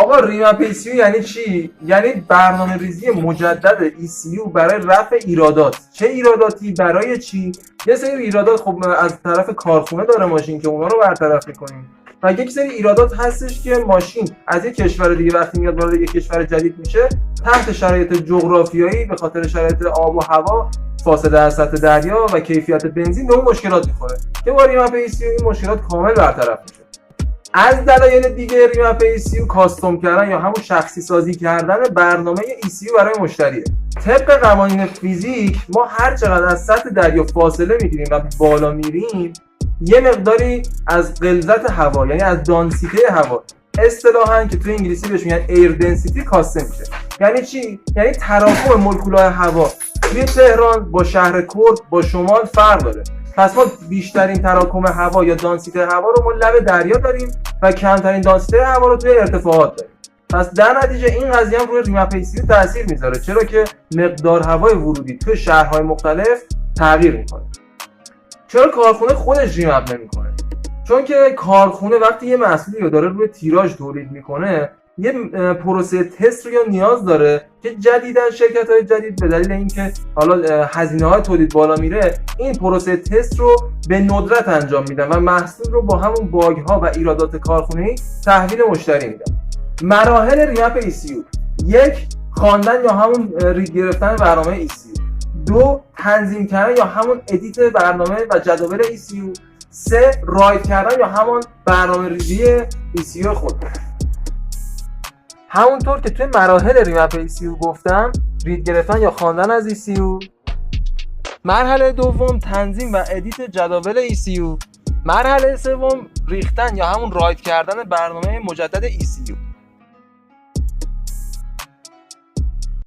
آقا ریمپ ایسیو یعنی چی؟ یعنی برنامه ریزی مجدد ایسیو برای رفع ایرادات. چه ایراداتی؟ برای چی؟ یه سری ایرادات خب از طرف کارخونه داره ماشین که اونا رو برطرف می‌کنیم. و یک سری ایرادات هستش که ماشین از یک کشور دیگه وقتی میاد وارد یک کشور جدید میشه تحت شرایط جغرافیایی به خاطر شرایط آب و هوا، فاصله از سطح دریا و کیفیت بنزین به اون مشکلات می‌خوره که با ریمپ ایسیو این مشکلات کامل برطرف میشه. از دلایل دیگه ریمپ ایسیو کاستوم کردن یا همون شخصی سازی کردن برنامه ایسیو برای مشتریه. طبق قوانین فیزیک ما هر چقدر از سطح دریا فاصله میگیریم و بالا میریم یه مقداری از غلظت هوا یعنی از دانسیته هوا اصطلاحاً که تو انگلیسی بهش میگن ایر دنسیتی کاسته میشه. یعنی چی؟ یعنی تراکم مولکول‌های هوا توی تهران با شهر کرد با شمال فرق داره. پس ما بیشترین تراکم هوا یا دانسیته هوا رو ما لب دریا داریم و کمترین دانسیته هوا رو توی ارتفاعات داریم. پس در نتیجه این قضیه هم روی ریمپ ایسیو تاثیر میذاره، چرا که مقدار هوای ورودی توی شهرهای مختلف تغییر میکنه. چرا کارخونه خودش ریمپ نمیکنه؟ چون که کارخونه وقتی یه محصولی رو داره روی تیراژ تولید میکنه یه پروسه تست رو نیاز داره که جدیداً شرکت‌های جدید به دلیل اینکه حالا هزینه‌های تولید بالا میره این پروسه تست رو به ندرت انجام میدن و محصول رو با همون باگ‌ها و ایرادات کارخونه‌ای تحویل مشتری میدن. مراحل ریمپ ایسیو: 1. خواندن یا همون رید گرفتن برنامه ایسیو. 2. تنظیم کردن یا همون ادیت برنامه و جداول ایسیو. 3. رایت کردن یا همون برنامه ریزی ایسیو خود. همونطور که توی مراحل ریمپ ایسیو گفتم، رید گرفتن یا خواندن از ایسیو. مرحله دوم تنظیم و ادیت جداول ایسیو. مرحله سوم ریختن یا همون رایت کردن برنامه مجدد ایسیو.